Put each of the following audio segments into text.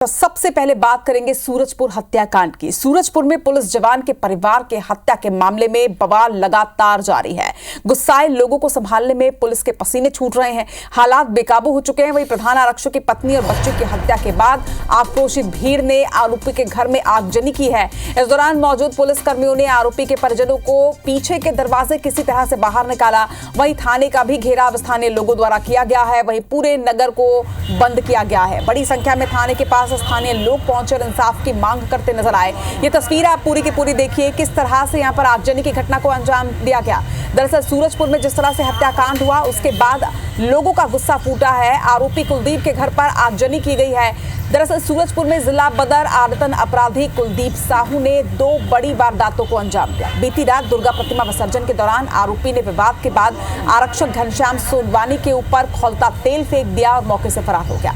तो सबसे पहले बात करेंगे सूरजपुर हत्याकांड की। सूरजपुर में पुलिस जवान के परिवार के हत्या के मामले में बवाल लगातार जारी है। गुस्साए लोगों को संभालने में पुलिस के पसीने छूट रहे हैं, हालात बेकाबू हो चुके हैं। वहीं प्रधान आरक्षक की पत्नी और बच्चे की हत्या के बाद आक्रोशित भीड़ ने आरोपी के घर में आगजनी की है। इस दौरान मौजूद पुलिस कर्मियों ने आरोपी के परिजनों को पीछे के दरवाजे किसी तरह से बाहर निकाला। वहीं थाने का भी घेराव स्थानीय लोगों द्वारा किया गया है। वहीं पूरे नगर को बंद किया गया है। बड़ी संख्या में थाने के पास स्थानीय लोग पहुंचे और इंसाफ की मांग करते नजर आए। ये तस्वीर आप पूरी की पूरी देखिए, किस तरह से यहां पर आगजनी की घटना को अंजाम दिया गया। दरअसल सूरजपुर में जिस तरह से हत्याकांड हुआ उसके बाद लोगों का गुस्सा फूटा है। आरोपी कुलदीप के घर पर आगजनी की गई है। दरअसल सूरजपुर में जिला बदर आदतन अपराधी कुलदीप साहू ने 2 बड़ी वारदातों को अंजाम दिया। बीती रात दुर्गा प्रतिमा विसर्जन के दौरान आरोपी ने विवाद के बाद आरक्षक घनश्याम सोनवानी के ऊपर खौलता तेल फेंक दिया और मौके से फरार हो गया।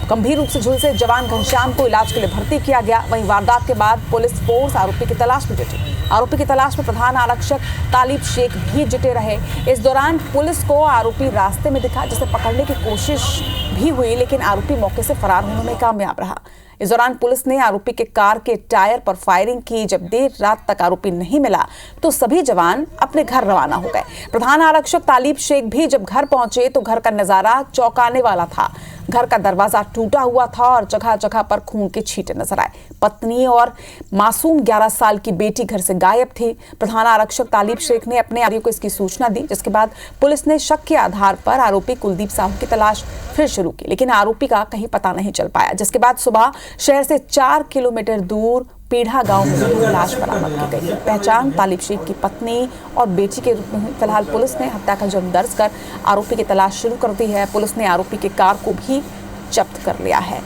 गंभीर रूप से झुलसे जवान घनश्याम को इलाज के लिए भर्ती किया गया। वहीं वारदात के बाद पुलिस फोर्स आरोपी की तलाश में जुटी। आरोपी की तलाश में प्रधान आरक्षक तालिब शेख भी जुटे रहे। इस दौरान पुलिस को आरोपी रास्ते में दिखा, जिसे पकड़ने की कोशिश भी हुई, लेकिन आरोपी मौके से फरार होने में कामयाब रहा। इस दौरान पुलिस ने आरोपी के कार के टायर पर फायरिंग की। जब देर रात तक आरोपी नहीं मिला तो सभी जवान अपने घर रवाना हो गए। प्रधान आरक्षक तालिब शेख भी जब घर पहुंचे तो घर का नजारा चौंकाने वाला था। घर का दरवाजा टूटा हुआ था और जगह जगह पर खून के छींटे नजर आए। पत्नी और मासूम 11 साल की बेटी घर से गायब थी। प्रधान आरक्षक तालिब शेख ने अपने अधिकारियों को इसकी सूचना दी, जिसके बाद पुलिस ने शक के आधार पर आरोपी कुलदीप साहू की तलाश फिर शुरू की, लेकिन आरोपी का कहीं पता नहीं चल पाया। जिसके बाद सुबह शहर से 4 किलोमीटर दूर पीढ़ा गांव में लाश बरामद की गई। पहचान तालिब शेख की पत्नी और बेटी के रूप में हुई। फिलहाल पुलिस ने हत्या का जुर्म दर्ज कर आरोपी की तलाश शुरू कर दी है। पुलिस ने आरोपी की कार को भी जब्त कर लिया है।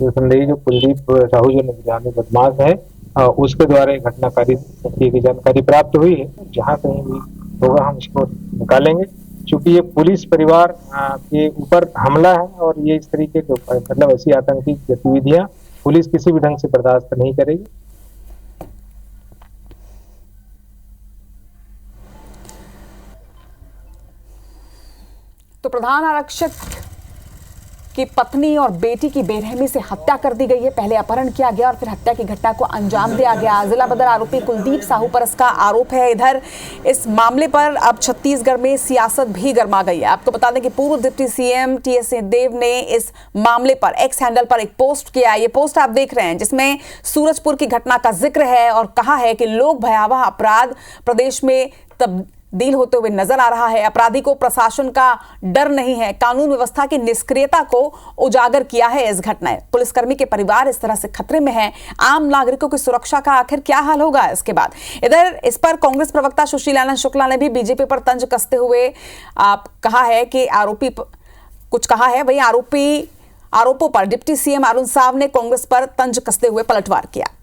संदेही जो कुलदीप साहू जो निगरानी बदमाश है, उसके द्वारा घटनाकारी की जानकारी प्राप्त हुई है। जहां कहीं भी होगा हम इसको निकालेंगे, क्योंकि ये पुलिस परिवार के ऊपर हमला है और ये इस तरीके के मतलब ऐसी आतंकी गतिविधियां पुलिस किसी भी ढंग से बर्दाश्त नहीं करेगी। तो प्रधान आरक्षक की पत्नी और बेटी की बेरहमी से हत्या कर दी गई है। पहले अपहरण किया गया और फिर हत्या की घटना को अंजाम दिया गया। जिला बदर आरोपी कुलदीप साहू पर इसका आरोप है। इधर इस मामले पर अब छत्तीसगढ़ में सियासत भी गर्मा गई है। आपको बता दें कि पूर्व डिप्टी सीएम टीएस सिंहदेव ने इस मामले पर एक्स हैंडल पर एक पोस्ट किया। ये पोस्ट आप देख रहे हैं, जिसमें सूरजपुर की घटना का जिक्र है और कहा है कि लोग भयावह अपराध प्रदेश में तब्दील होते हुए नजर आ रहा है। अपराधी को प्रशासन का डर नहीं है। कानून व्यवस्था की निष्क्रियता को उजागर किया है इस घटना। पुलिसकर्मी के परिवार इस तरह से खतरे में हैं। आम नागरिकों की सुरक्षा का आखिर क्या हाल होगा इसके बाद। इधर इस पर कांग्रेस प्रवक्ता सुशील आनंद शुक्ला ने भी बीजेपी पर तंज कसते हुए कहा है कि आरोपी कुछ कहा है। वही आरोपों पर डिप्टी सीएम अरुण साव ने कांग्रेस पर तंज कसते हुए पलटवार किया।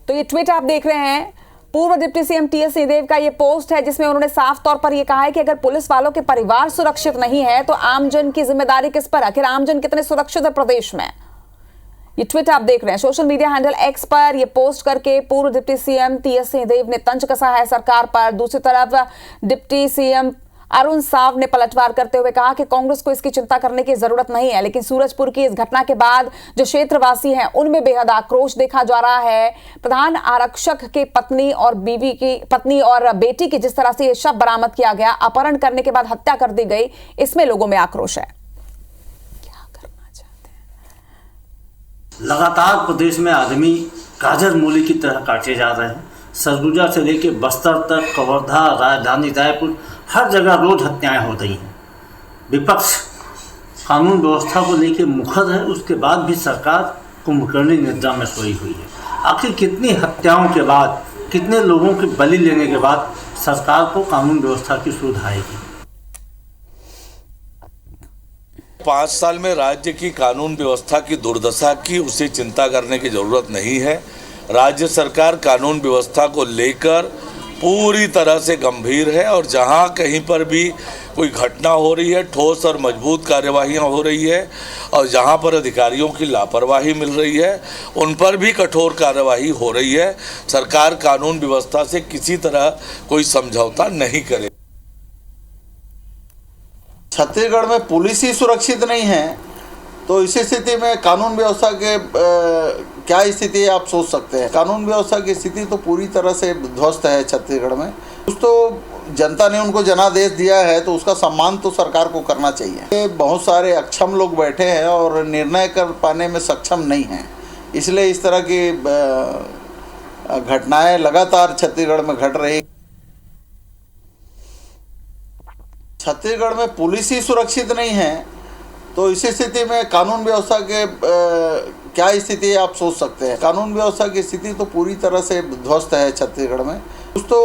तो ये ट्वीट आप देख रहे हैं, पूर्व डिप्टी सीएम टीएस सिंहदेव का ये पोस्ट है, जिसमें उन्होंने साफ तौर पर ये कहा है कि अगर पुलिस वालों के परिवार सुरक्षित नहीं है तो आमजन की जिम्मेदारी किस पर। आखिर आमजन कितने सुरक्षित है प्रदेश में। ये ट्वीट आप देख रहे हैं। सोशल मीडिया हैंडल एक्स पर ये पोस्ट करके पूर्व डिप्टी सीएम टीएस सिंहदेव ने तंज कसा है सरकार पर। दूसरी तरफ डिप्टी सीएम अरुण साव ने पलटवार करते हुए कहा कि कांग्रेस को इसकी चिंता करने की जरूरत नहीं है, लेकिन सूरजपुर की इस घटना के बाद जो क्षेत्रवासी हैं उनमें बेहद आक्रोश देखा जा रहा है। प्रधान आरक्षक के पत्नी और बेटी की जिस तरह से ये शव बरामद किया गया, अपहरण करने के बाद हत्या कर दी गई, इसमें लोगों में आक्रोश है। क्या करना चाहते हैं? लगातार प्रदेश में आदमी गाजर मूली की तरह काटे जा रहे हैं। सरगुजा से लेकर बस्तर तक, कवर्धा, राजधानी रायपुर, हर जगह रोज हत्याएं हो रही हैं। विपक्ष कानून व्यवस्था को लेकर मुखर है, उसके बाद भी सरकार कुंभकर्णी निद्रा में सोई हुई है। आखिर कितनी हत्याओं के बाद, कितने लोगों की बलि लेने के बाद सरकार को कानून व्यवस्था की सुध आएगी? 5 साल में राज्य की कानून व्यवस्था की दुर्दशा की उसे चिंता करने की जरूरत नहीं है। राज्य सरकार कानून व्यवस्था को लेकर पूरी तरह से गंभीर है और जहां कहीं पर भी कोई घटना हो रही है, ठोस और मजबूत कार्यवाहियाँ हो रही है, और जहाँ पर अधिकारियों की लापरवाही मिल रही है उन पर भी कठोर कार्यवाही हो रही है। सरकार कानून व्यवस्था से किसी तरह कोई समझौता नहीं करे। छत्तीसगढ़ में पुलिस ही सुरक्षित नहीं है तो इस स्थिति में कानून व्यवस्था के क्या स्थिति है आप सोच सकते हैं। कानून व्यवस्था की स्थिति तो पूरी तरह से ध्वस्त है छत्तीसगढ़ में। कुछ तो जनता ने उनको जनादेश दिया है तो उसका सम्मान तो सरकार को करना चाहिए। बहुत सारे अक्षम लोग बैठे हैं और निर्णय कर पाने में सक्षम नहीं हैं, इसलिए इस तरह की घटनाएं लगातार छत्तीसगढ़ में घट रही। छत्तीसगढ़ में पुलिस ही सुरक्षित नहीं है तो इस स्थिति में कानून व्यवस्था के क्या स्थिति है आप सोच सकते हैं। कानून व्यवस्था की स्थिति तो पूरी तरह से ध्वस्त है छत्तीसगढ़ में। कुछ तो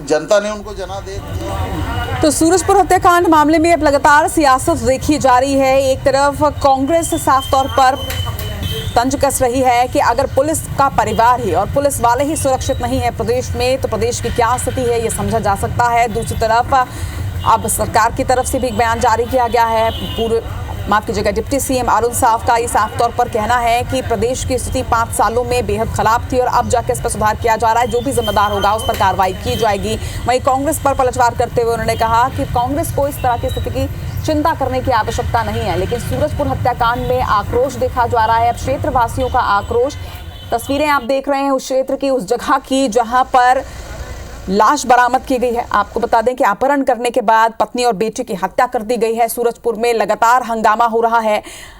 जनता ने उनको जनादेश दिया। तो सूरजपुर हत्याकांड मामले में अब लगातार सियासत देखी जा रही है। एक तरफ कांग्रेस साफ तौर पर तंज कस रही है कि अगर पुलिस का परिवार ही और पुलिस वाले ही सुरक्षित नहीं है प्रदेश में तो प्रदेश की क्या स्थिति है ये समझा जा सकता है। दूसरी तरफ अब सरकार की तरफ से भी एक बयान जारी किया गया है। माफ कीजिएगा, डिप्टी सीएम अरुण साव का ये साफ तौर पर कहना है कि प्रदेश की स्थिति 5 सालों में बेहद खराब थी और अब जाके इस पर सुधार किया जा रहा है। जो भी जिम्मेदार होगा उस पर कार्रवाई की जाएगी। वहीं कांग्रेस पर पलटवार करते हुए उन्होंने कहा कि कांग्रेस को इस तरह की स्थिति की चिंता करने की आवश्यकता नहीं है। लेकिन सूरजपुर हत्याकांड में आक्रोश देखा जा रहा है। अब क्षेत्रवासियों का आक्रोश, तस्वीरें आप देख रहे हैं उस क्षेत्र की, उस जगह की जहां पर लाश बरामद की गई है। आपको बता दें कि अपहरण करने के बाद पत्नी और बेटे की हत्या कर दी गई है। सूरजपुर में लगातार हंगामा हो रहा है।